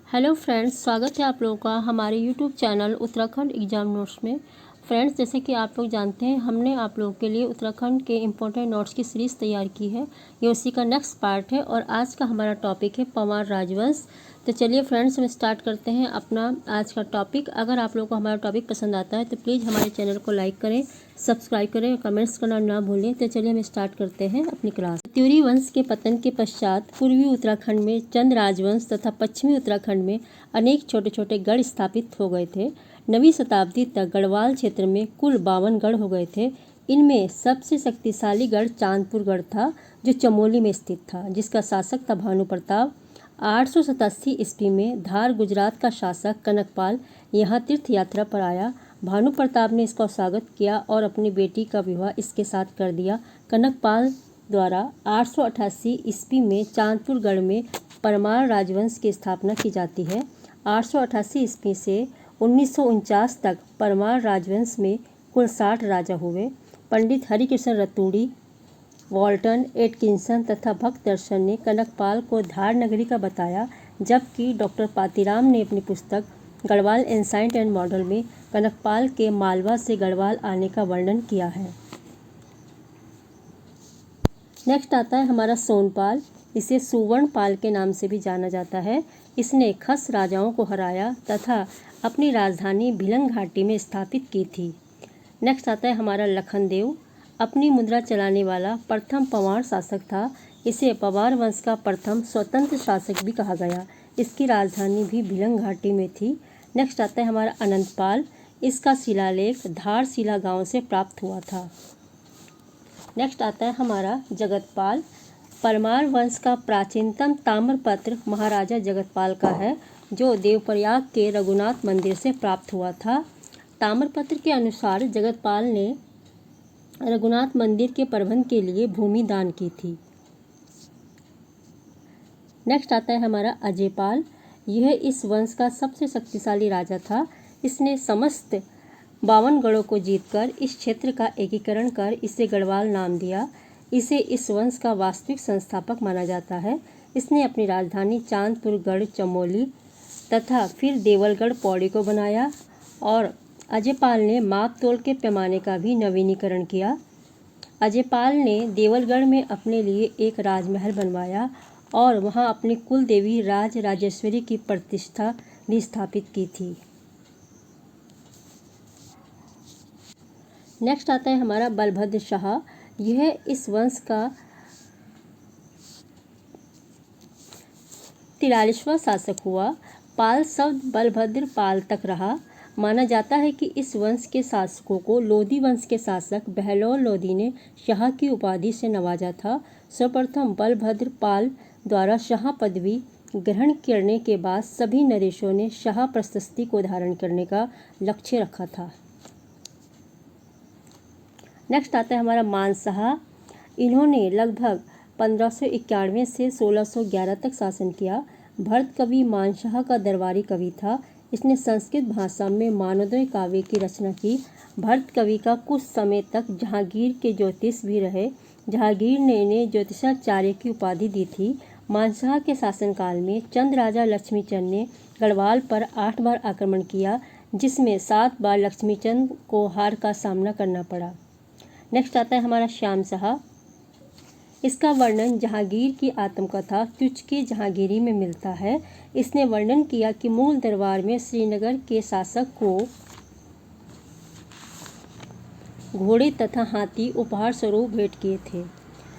Hello friends, स्वागत है आप लोगों का हमारे YouTube channel Uttarakhand exam notes में। फ्रेंड्स, जैसे कि आप लोग जानते हैं, हमने आप लोगों के लिए उत्तराखंड के इम्पोर्टेंट नोट्स की सीरीज़ तैयार की है। ये उसी का नेक्स्ट पार्ट है और आज का हमारा टॉपिक है पंवार राजवंश। तो चलिए फ्रेंड्स, हम स्टार्ट करते हैं अपना आज का टॉपिक। अगर आप लोगों को हमारा टॉपिक पसंद आता है तो प्लीज़ हमारे चैनल को लाइक करें, सब्सक्राइब करें और कमेंट्स करना ना भूलें। तो चलिए हम स्टार्ट करते हैं अपनी क्लास। त्यूरी वंश के पतन के पश्चात पूर्वी उत्तराखंड में चंद राजवंश तथा पश्चिमी उत्तराखंड में अनेक छोटे छोटे गढ़ स्थापित हो गए थे। 9वीं शताब्दी तक गढ़वाल क्षेत्र में कुल 52 गढ़ हो गए थे। इनमें सबसे शक्तिशाली गढ़ चांदपुर गढ़ था, जो चमोली में स्थित था, जिसका शासक था भानु प्रताप। 887 ईस्वी में धार गुजरात का शासक कनकपाल यहाँ तीर्थ यात्रा पर आया। भानु प्रताप ने इसका स्वागत किया और अपनी बेटी का विवाह इसके साथ कर दिया। कनकपाल द्वारा 888 ईस्वी में चांदपुर गढ़ में परमार राजवंश की स्थापना की जाती है। 888 ईस्वी से 1949 तक परमार राजवंश में कुल 60 राजा हुए। पंडित हरिकृष्ण रतूड़ी, वॉल्टन, एटकिंसन तथा भक्त दर्शन ने कनकपाल को धार नगरी का बताया, जबकि डॉक्टर पातीराम ने अपनी पुस्तक गढ़वाल एंसाइंट एंड मॉडल में कनकपाल के मालवा से गढ़वाल आने का वर्णन किया है। नेक्स्ट आता है हमारा सोनपाल। इसे सुवर्णपाल के नाम से भी जाना जाता है। इसने खस राजाओं को हराया तथा अपनी राजधानी भिलंग घाटी में स्थापित की थी। नेक्स्ट आता है हमारा लखनदेव। अपनी मुद्रा चलाने वाला प्रथम पंवार शासक था। इसे पंवार वंश का प्रथम स्वतंत्र शासक भी कहा गया। इसकी राजधानी भी भिलंग घाटी में थी। नेक्स्ट आता है हमारा अनंतपाल। इसका शिलालेख धारशिला गांव से प्राप्त हुआ था। नेक्स्ट आता है हमारा जगतपाल। परमार वंश का प्राचीनतम ताम्रपत्र महाराजा जगतपाल का है, जो देवप्रयाग के रघुनाथ मंदिर से प्राप्त हुआ था। ताम्रपत्र के अनुसार जगतपाल ने रघुनाथ मंदिर के प्रबंध के लिए भूमि दान की थी। नेक्स्ट आता है हमारा अजयपाल। यह इस वंश का सबसे शक्तिशाली राजा था। इसने समस्त 52 गढ़ों को जीतकर इस क्षेत्र का एकीकरण कर इसे गढ़वाल नाम दिया। इसे इस वंश का वास्तविक संस्थापक माना जाता है। इसने अपनी राजधानी चांदपुर गढ़ चमोली तथा फिर देवलगढ़ पौड़ी को बनाया और अजयपाल ने माप तोल के पैमाने का भी नवीनीकरण किया। अजयपाल ने देवलगढ़ में अपने लिए एक राजमहल बनवाया और वहां अपनी कुल देवी राज राजेश्वरी की प्रतिष्ठा भी स्थापित की थी। नेक्स्ट आता है हमारा बलभद्र शाह। यह इस वंश का 43वां शासक हुआ। पाल शब्द बलभद्र पाल तक रहा। माना जाता है कि इस वंश के शासकों को लोधी वंश के शासक बहलोल लोधी ने शाह की उपाधि से नवाजा था। सर्वप्रथम बलभद्र पाल द्वारा शाह पदवी ग्रहण करने के बाद सभी नरेशों ने शाह प्रशस्ति को धारण करने का लक्ष्य रखा था। नेक्स्ट आता है हमारा मानशाह। इन्होंने लगभग 1591 से 1611 तक शासन किया। भरत कवि मानशाह का दरबारी कवि था। इसने संस्कृत भाषा में मानवोदय काव्य की रचना की। भरत कवि का कुछ समय तक जहांगीर के ज्योतिष भी रहे। जहांगीर ने इन्हें ज्योतिषाचार्य की उपाधि दी थी। मानशाह के शासनकाल में चंद राजा लक्ष्मीचंद ने गढ़वाल पर 8 बार आक्रमण किया, जिसमें 7 बार लक्ष्मीचंद को हार का सामना करना पड़ा। नेक्स्ट आता है हमारा श्याम शाह। इसका वर्णन जहांगीर की आत्मकथा तुझ की जहांगीरी में मिलता है। इसने वर्णन किया कि मूल दरबार में श्रीनगर के शासक को घोड़े तथा हाथी उपहार स्वरूप भेंट किए थे।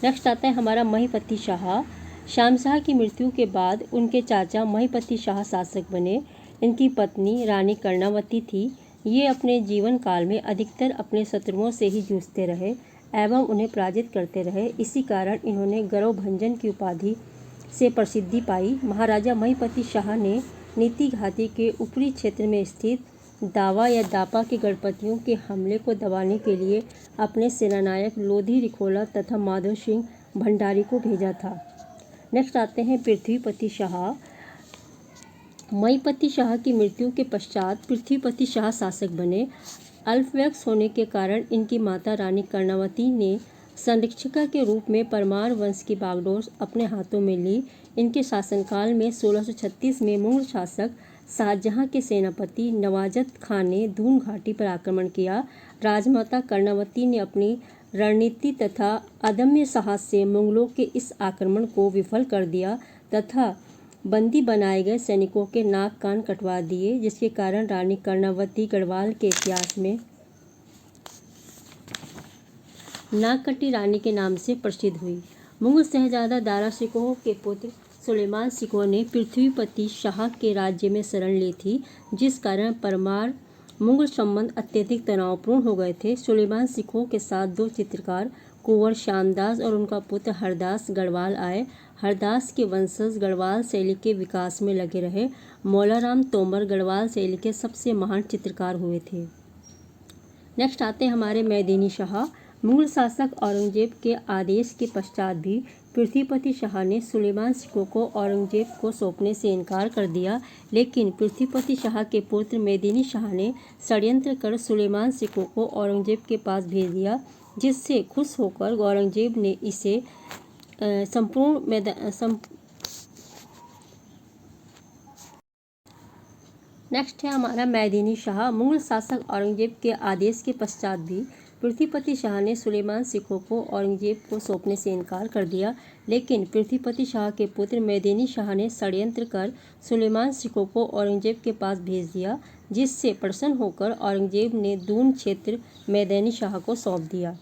नेक्स्ट आता है हमारा महिपति शाह। श्याम शाह की मृत्यु के बाद उनके चाचा महिपति शाह शासक बने। इनकी पत्नी रानी कर्णावती थी। ये अपने जीवन काल में अधिकतर अपने शत्रुओं से ही जूझते रहे एवं उन्हें पराजित करते रहे। इसी कारण इन्होंने गौरव भंजन की उपाधि से प्रसिद्धि पाई। महाराजा महिपति शाह ने नीति घाटी के ऊपरी क्षेत्र में स्थित दावा या दापा के गणपतियों के हमले को दबाने के लिए अपने सेनानायक लोधी रिखोला तथा माधव सिंह भंडारी को भेजा था। नेक्स्ट आते हैं पृथ्वीपति शाह। महिपति शाह की मृत्यु के पश्चात पृथ्वीपति शाह शासक बने। अल्पवयस्क होने के कारण इनकी माता रानी कर्णावती ने संरक्षिका के रूप में परमार वंश की बागडोर अपने हाथों में ली। इनके शासनकाल में 1636 में मुगल शासक शाहजहां के सेनापति नवाजत खान ने दून घाटी पर आक्रमण किया। राजमाता कर्णावती ने अपनी रणनीति तथा अदम्य साहस से मुगलों के इस आक्रमण को विफल कर दिया तथा बंदी बनाए गए सैनिकों के नाक कान कटवा दिए, जिसके कारण रानी कर्णावती गढ़वाल के इतिहास में नागकटी रानी के नाम से प्रसिद्ध हुई। मुगल शहजादा दारा शिकोह के पुत्र सुलेमान शिकोह ने पृथ्वीपति शाह के राज्य में शरण ली थी, जिस कारण परमार मुगल संबंध अत्यधिक तनावपूर्ण हो गए थे। सुलेमान शिकोह के साथ दो चित्रकार कुंवर श्यामदास और उनका पुत्र हरदास गढ़वाल आए। हरदास के वंशज गढ़वाल शैली के विकास में लगे रहे। मौलाराम तोमर गढ़वाल शैली के सबसे महान चित्रकार हुए थे। नेक्स्ट आते हैं हमारे मैदिनी शाह। मुगल शासक औरंगजेब के आदेश के पश्चात भी पृथ्वीपति शाह ने सुलेमान शिकोह को औरंगजेब को सौंपने से इनकार कर दिया, लेकिन पृथ्वीपति शाह के पुत्र मैदिनी शाह ने षड्यंत्र कर सुलेमान शिकोह को औरंगजेब के पास भेज दिया, जिससे खुश होकर औरंगजेब ने इसे नेक्स्ट है हमारा मैदिनी शाह। मुगल शासक औरंगजेब के आदेश के पश्चात भी पृथ्वीपति शाह ने सुलेमान शिकोह को औरंगजेब को सौंपने से इनकार कर दिया, लेकिन पृथ्वीपति शाह के पुत्र मैदिनी शाह ने षड्यंत्र कर सुलेमान शिकोह को औरंगजेब के पास भेज दिया, जिससे प्रसन्न होकर औरंगजेब ने दून क्षेत्र मैदिनी शाह को सौंप दिया।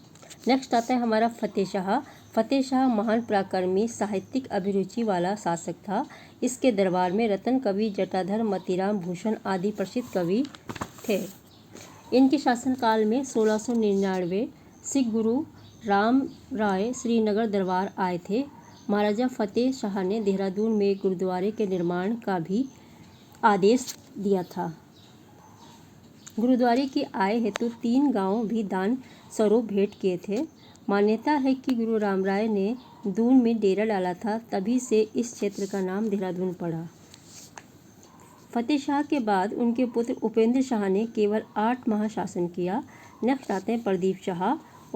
नेक्स्ट आता है हमारा फतेह शाह। फतेह शाह महान पराक्रमी साहित्यिक अभिरुचि वाला शासक था। इसके दरबार में रतन कवि, जटाधर, मतीराम भूषण आदि प्रसिद्ध कवि थे। इनके शासनकाल में 1699 सिख गुरु राम राय श्रीनगर दरबार आए थे। महाराजा फतेह शाह ने देहरादून में गुरुद्वारे के निर्माण का भी आदेश दिया था। गुरुद्वारे की आय हेतु 3 गांव भी दान स्वरूप भेंट किए थे। मान्यता है कि गुरु राम राय ने दून में डेरा डाला था, तभी से इस क्षेत्र का नाम देहरादून पड़ा। फतेह शाह के बाद उनके पुत्र उपेंद्र शाह ने केवल 8 माह शासन किया। नेक्स्ट आते हैं प्रदीप शाह।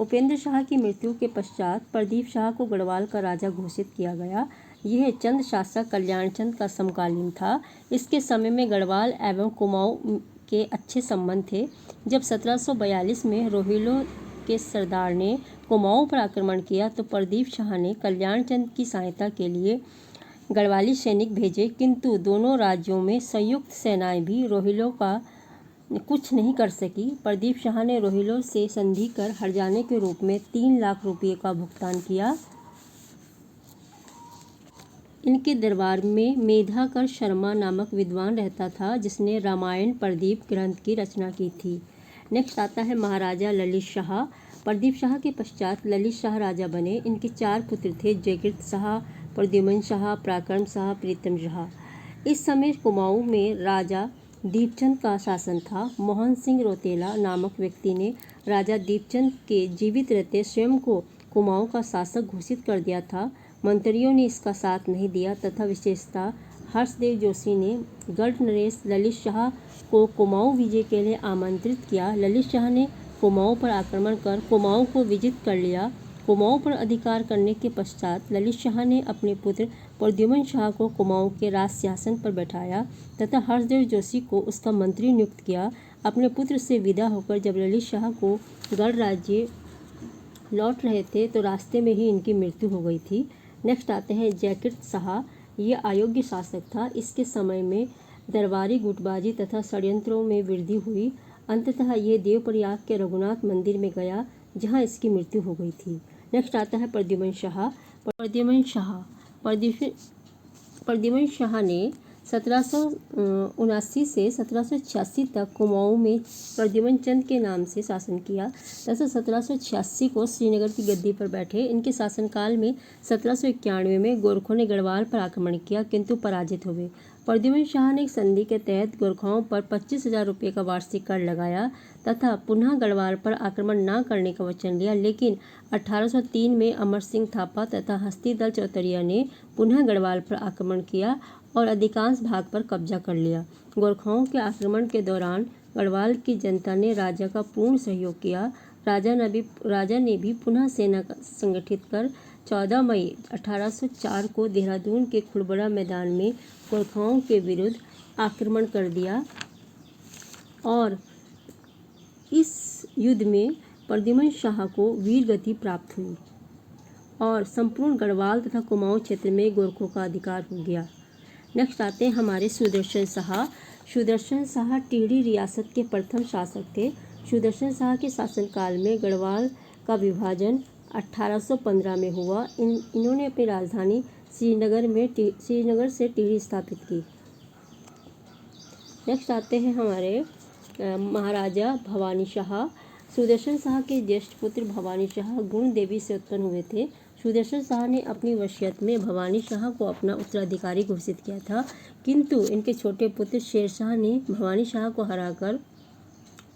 उपेंद्र शाह की मृत्यु के पश्चात प्रदीप शाह को गढ़वाल का राजा घोषित किया गया। यह चंद शासक कल्याणचंद का समकालीन था। इसके समय में गढ़वाल एवं कुमाऊं के अच्छे संबंध थे। जब 1742 में रोहिलों के सरदार ने कुमाऊं पर आक्रमण किया तो प्रदीप शाह ने कल्याणचंद की सहायता के लिए गढ़वाली सैनिक भेजे, किंतु दोनों राज्यों में संयुक्त सेनाएं भी रोहिलों का कुछ नहीं कर सकी। प्रदीप शाह ने रोहिलों से संधि कर हर्जाने के रूप में 3 लाख रुपये का भुगतान किया। इनके दरबार में मेधाकर शर्मा नामक विद्वान रहता था, जिसने रामायण प्रदीप ग्रंथ की रचना की थी। नेक्स्ट आता है महाराजा ललित शाह। प्रदीप शाह के पश्चात ललित शाह राजा बने। इनके 4 पुत्र थे, जयकृत शाह, प्रद्युम्न शाह, पराक्रम शाह, प्रीतम शाह। इस समय कुमाऊं में राजा दीपचंद का शासन था। मोहन सिंह रोतेला नामक व्यक्ति ने राजा दीपचंद के जीवित रहते स्वयं को कुमाऊं का शासक घोषित कर दिया था। मंत्रियों ने इसका साथ नहीं दिया तथा विशेषतः हर्षदेव जोशी ने गढ़ नरेश ललित शाह को कुमाऊं विजय के लिए आमंत्रित किया। ललित शाह ने कुमाऊं पर आक्रमण कर कुमाऊं को विजित कर लिया। कुमाऊं पर अधिकार करने के पश्चात ललित शाह ने अपने पुत्र प्रद्युम्न शाह को कुमाऊं के राज सिंहासन पर बैठाया तथा हर्षदेव जोशी को उसका मंत्री नियुक्त किया। अपने पुत्र से विदा होकर जब ललित शाह को गढ़ राज्य लौट रहे थे तो रास्ते में ही इनकी मृत्यु हो गई थी। नेक्स्ट आते हैं जयकृत शाह। ये अयोग्य शासक था। इसके समय में दरबारी गुटबाजी तथा षड्यंत्रों में वृद्धि हुई। अंततः ये देवप्रयाग के रघुनाथ मंदिर में गया, जहां इसकी मृत्यु हो गई थी। नेक्स्ट आता है प्रद्युम्न शाह। प्रद्युम्न शाह ने 1779 से 1786 तक कुमाऊं में प्रद्युम्न चंद के नाम से शासन किया तथा 1786 को श्रीनगर की गद्दी पर बैठे। इनके शासनकाल में 1791 में गोरखों ने गढ़वाल पर आक्रमण किया, किंतु पराजित हुए। प्रद्युम्न शाह ने एक संधि के तहत गोरखाओं पर 25,000 रुपये का वार्षिक कर लगाया तथा पुनः गढ़वाल पर आक्रमण न करने का वचन लिया, लेकिन 1803 में अमर सिंह थापा तथा हस्तीदल चौतरिया ने पुनः गढ़वाल पर आक्रमण किया और अधिकांश भाग पर कब्जा कर लिया। गोरखाओं के आक्रमण के दौरान गढ़वाल की जनता ने राजा का पूर्ण सहयोग किया। राजा ने भी पुनः सेना संगठित कर 14 मई 1804 को देहरादून के खुड़बड़ा मैदान में गोरखाओं के विरुद्ध आक्रमण कर दिया और इस युद्ध में प्रद्युम्न शाह को वीर गति प्राप्त हुई और संपूर्ण गढ़वाल तथा कुमाऊं क्षेत्र में गोरखों का अधिकार हो गया। नेक्स्ट आते हैं हमारे सुदर्शन शाह। सुदर्शन शाह टिहरी रियासत के प्रथम शासक थे। सुदर्शन शाह के शासनकाल में गढ़वाल का विभाजन 1815 में हुआ। इन्होंने अपनी राजधानी श्रीनगर से टिहरी स्थापित की। नेक्स्ट आते हैं हमारे महाराजा भवानी शाह। सुदर्शन शाह के ज्येष्ठ पुत्र भवानी शाह गुण देवी से उत्पन्न हुए थे। सुदर्शन शाह ने अपनी वसीयत में भवानी शाह को अपना उत्तराधिकारी घोषित किया था, किंतु इनके छोटे पुत्र शेर शाह ने भवानी शाह को हराकर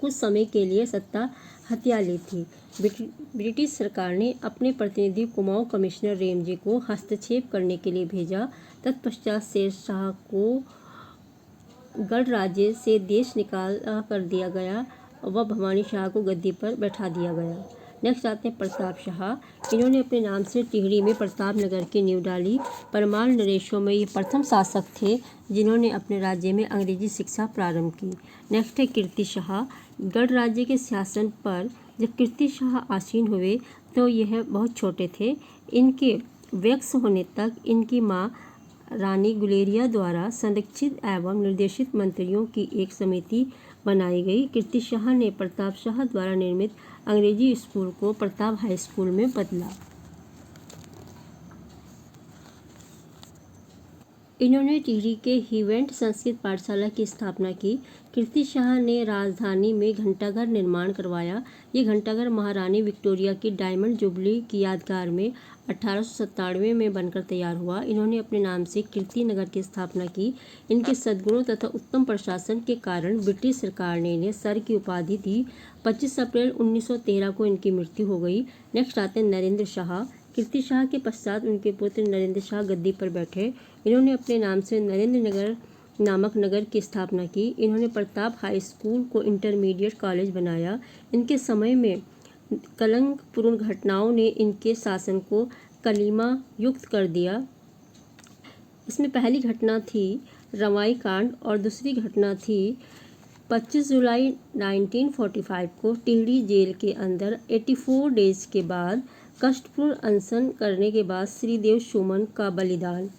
कुछ समय के लिए सत्ता हथिया ली थी। ब्रिटिश सरकार ने अपने प्रतिनिधि कुमाऊं कमिश्नर रेमजे को हस्तक्षेप करने के लिए भेजा। तत्पश्चात शेर शाह को गढ़ राज्य से देश निकाल कर दिया गया व भवानी शाह को गद्दी पर बैठा दिया गया। नेक्स्ट आते हैं प्रताप शाह। इन्होंने अपने नाम से टिहरी में प्रताप नगर की नींव डाली। परमार नरेशों में ये प्रथम शासक थे जिन्होंने अपने राज्य में अंग्रेजी शिक्षा प्रारंभ की। नेक्स्ट है कीर्ति शाह। गढ़ राज्य के शासन पर जब कीर्ति शाह आसीन हुए तो यह बहुत छोटे थे। इनके वयस्क होने तक इनकी माँ रानी गुलेरिया द्वारा संरक्षित एवं निर्देशित मंत्रियों की एक समिति बनाई गई। कीर्ति शाह ने प्रताप शाह द्वारा निर्मित अंग्रेजी स्कूल को प्रताप हाई स्कूल में बदला। इन्होंने टिहरी के हिवेंट संस्कृत पाठशाला की स्थापना की। कीर्ति शाह ने राजधानी में घंटाघर निर्माण करवाया। ये घंटाघर महारानी विक्टोरिया की डायमंड जुबली की यादगार में 1897 में बनकर तैयार हुआ। इन्होंने अपने नाम से कीर्ति नगर की स्थापना की। इनके सद्गुणों तथा उत्तम प्रशासन के कारण ब्रिटिश सरकार ने इन्हें सर की उपाधि दी। 25 अप्रैल 1913 को इनकी मृत्यु हो गई। नेक्स्ट आते हैं नरेंद्र शाह। कीर्ति शाह के पश्चात उनके पुत्र नरेंद्र शाह गद्दी पर बैठे। इन्होंने अपने नाम से नरेंद्र नगर नामक नगर की स्थापना की। इन्होंने प्रताप हाई स्कूल को इंटरमीडिएट कॉलेज बनाया। इनके समय में कलंकपूर्ण घटनाओं ने इनके शासन को कलिमा युक्त कर दिया। इसमें पहली घटना थी रवाई कांड और दूसरी घटना थी 25 जुलाई 1945 को टिहरी जेल के अंदर 84 डेज के बाद कष्टपूर्ण अनशन करने के बाद श्रीदेव सुमन का बलिदान।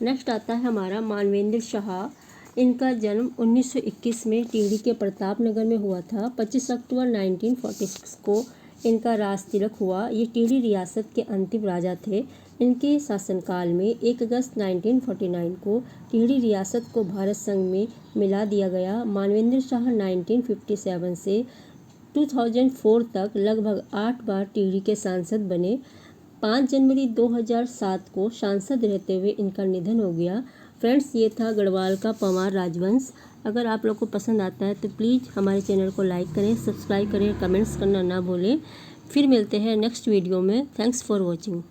नेक्स्ट आता है हमारा मानवेंद्र शाह। इनका जन्म 1921 में टिहरी के प्रताप नगर में हुआ था। 25 अक्टूबर 1946 को इनका राज तिलक हुआ। ये टिहरी रियासत के अंतिम राजा थे। इनके शासनकाल में 1 अगस्त 1949 को टिहरी रियासत को भारत संघ में मिला दिया गया। मानवेंद्र शाह 1957 से 2004 तक लगभग 8 बार टिहरी के सांसद बने। 5 जनवरी 2007 को सांसद रहते हुए इनका निधन हो गया। फ्रेंड्स, ये था गढ़वाल का पंवार राजवंश। अगर आप लोग को पसंद आता है तो प्लीज़ हमारे चैनल को लाइक करें, सब्सक्राइब करें, कमेंट्स करना ना भूलें। फिर मिलते हैं नेक्स्ट वीडियो में। Thanks for watching.